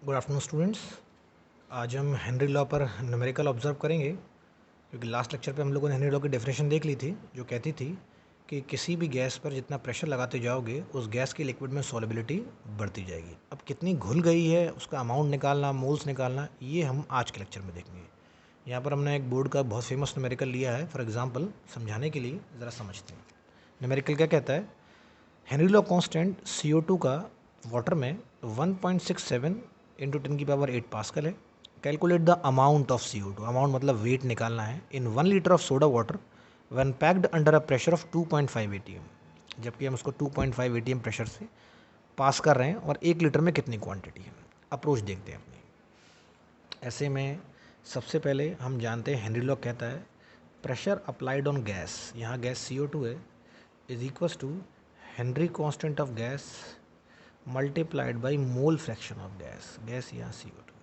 Good afternoon students. आज हम Henry law पर न्यूमेरिकल ऑब्जर्व करेंगे, क्योंकि लास्ट लेक्चर पे हम लोगों ने हेनरी लॉ की डेफिनेशन देख ली थी, जो कहती थी कि किसी भी गैस पर जितना प्रेशर लगाते जाओगे उस गैस की लिक्विड में सॉलिबिलिटी बढ़ती जाएगी। अब कितनी घुल गई है उसका अमाउंट निकालना, मोल्स निकालना, ये हम आज के लेक्चर में देखेंगे। यहाँ पर हमने एक बोर्ड का बहुत फेमस न्यूमेरिकल लिया है फॉर एग्जाम्पल समझाने के लिए, ज़रा समझते हैं। न्यूमेरिकल क्या कहता है? हेनरी लॉ कांस्टेंट CO2 का वाटर में 1.67 इंटू 10⁸ पास्कल है। Calculate the amount of CO2, amount मतलब वेट निकालना है, इन 1 litre of soda water when packed under a pressure of 2.5 ATM। जबकि हम उसको 2.5 ATM प्रेशर से पास कर रहे हैं, और 1 लीटर में कितनी क्वांटिटी है। अप्रोच देखते हैं अपनी। ऐसे में सबसे पहले हम जानते हैं हेनरी लॉ कहता है प्रेशर अप्लाइड ऑन गैस, यहाँ गैस CO2 है, is equals to Henry constant of gas multiplied by mole fraction of gas, gas या CO2।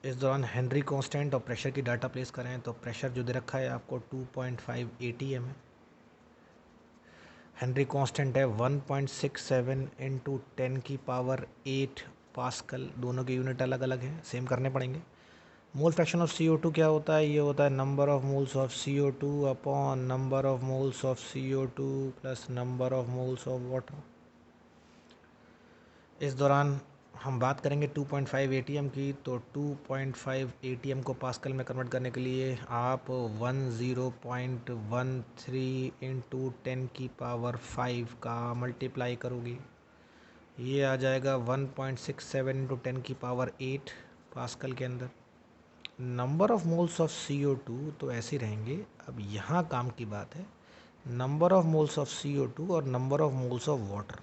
इस दौरान हेनरी कांस्टेंट और प्रेशर की डाटा प्लेस करें तो प्रेशर जो दे रखा है आपको 2.5 ATM है। हेनरी कांस्टेंट है 1.67 इंटू 10⁸ पास्कल, दोनों के यूनिट अलग अलग हैं, सेम करने पड़ेंगे। मोल फ्रैक्शन ऑफ CO2 क्या होता है? ये होता है number of moles of CO2 upon number of moles of CO2 plus number of moles of water. इस दौरान हम बात करेंगे 2.5 ATM की, तो 2.5 ATM को पास्कल में कन्वर्ट करने के लिए आप 10.13 इंटू 10⁵ का मल्टीप्लाई करोगे, ये आ जाएगा 1.67 इंटू 10⁸ पास्कल के अंदर। Number of moles of CO2 तो ऐसे रहेंगे। अब यहाँ काम की बात है, number of moles of CO2 और number of moles of water.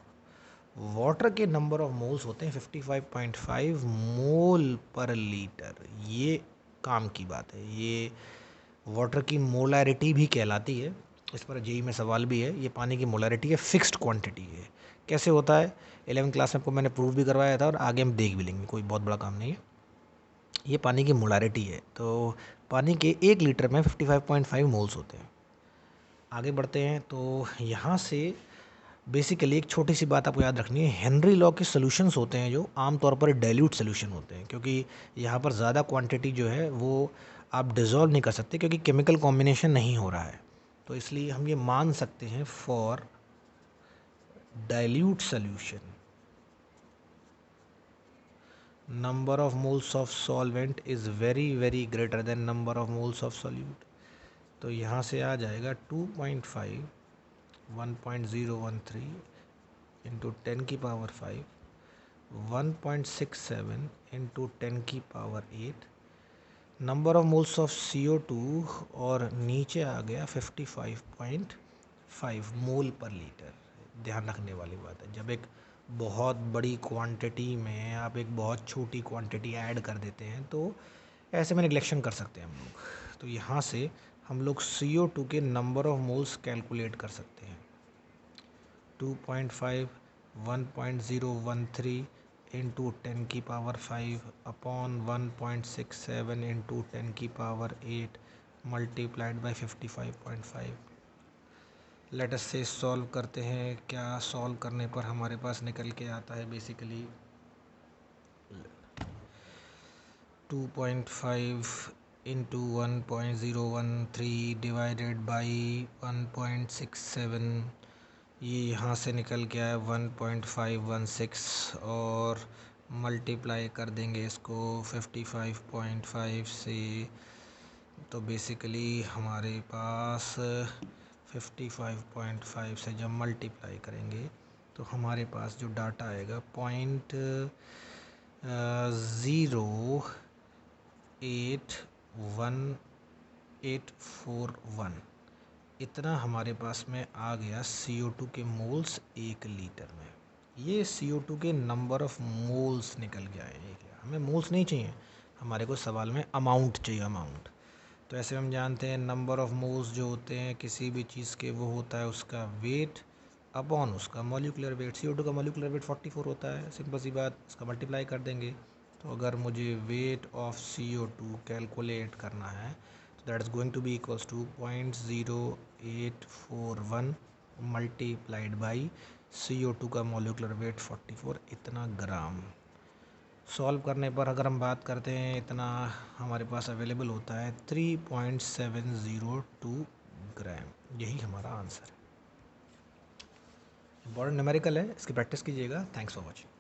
Water के नंबर ऑफ मोल्स होते हैं 55.5 मोल पर लीटर, ये काम की बात है। ये वाटर की मोलैरिटी भी कहलाती है, इस पर जेई में सवाल भी है। ये पानी की मोलैरिटी है, फिक्स्ड क्वांटिटी है। कैसे होता है? 11वीं क्लास में आपको मैंने प्रूव भी करवाया था, और आगे हम देख भी लेंगे, कोई बहुत बड़ा काम नहीं है। ये पानी की मोलैरिटी है, तो पानी के 1 लीटर में 55.5 मोल्स होते हैं। आगे बढ़ते हैं तो यहाँ से बेसिकली एक छोटी सी बात आपको याद रखनी है, हेनरी लॉ के सोल्यूशंस होते हैं जो आमतौर पर डाइल्यूट सोल्यूशन होते हैं, क्योंकि यहाँ पर ज़्यादा क्वांटिटी जो है वो आप डिज़ोल्व नहीं कर सकते, क्योंकि केमिकल कॉम्बिनेशन नहीं हो रहा है। तो इसलिए हम ये मान सकते हैं for dilute solution number of moles of solvent is very very greater than number of moles of solute. तो यहाँ से आ जाएगा 2.5 1.013 into 10⁵ 1.67 into 10⁸, number of moles of CO2, और नीचे आ गया 55.5 मोल पर लीटर। ध्यान रखने वाली बात है, जब एक बहुत बड़ी क्वांटिटी में आप एक बहुत छोटी क्वांटिटी ऐड कर देते हैं तो ऐसे में निगलेक्शन कर सकते हैं हम लोग। तो यहाँ से हम लोग CO2 के नंबर ऑफ मोल्स कैलकुलेट कर सकते हैं। 2.5 1.013 into 10⁵ upon 1.67 into 10⁸ multiplied by 55.5। Let us से सॉल्व करते हैं। क्या सॉल्व करने पर हमारे पास निकल के आता है? बेसिकली 2.5 इंटू 1.013 डिवाइडेड बाई 1.67, ये यहाँ से निकल के आया 1.516, और मल्टीप्लाई कर देंगे इसको 55.5 से, तो बेसिकली हमारे पास 55.5 से जब मल्टीप्लाई करेंगे तो हमारे पास जो डाटा आएगा 0.08141, इतना हमारे पास में आ गया CO2 के मोल्स 1 लीटर में। ये CO2 के नंबर ऑफ मोल्स निकल के आए हैं। हमें मोल्स नहीं चाहिए, हमारे को सवाल में अमाउंट चाहिए, अमाउंट। तो ऐसे हम जानते हैं नंबर ऑफ मोल्स जो होते हैं किसी भी चीज़ के, वो होता है उसका वेट अपॉन उसका मॉलिक्यूलर वेट। CO2 का मॉलिक्यूलर वेट 44 होता है, सिंपल सी बात, इसका मल्टीप्लाई कर देंगे। तो अगर मुझे वेट ऑफ CO2 कैलकुलेट करना है तो that is going to be equals to 0.0841 multiplied by CO2 का मॉलिक्यूलर वेट 44, इतना ग्राम। सॉल्व करने पर अगर हम बात करते हैं इतना हमारे पास अवेलेबल होता है 3.702 ग्राम। यही हमारा आंसर है। इम्पॉर्टेंट न्यूमेरिकल है, इसकी प्रैक्टिस कीजिएगा। Thanks for watching.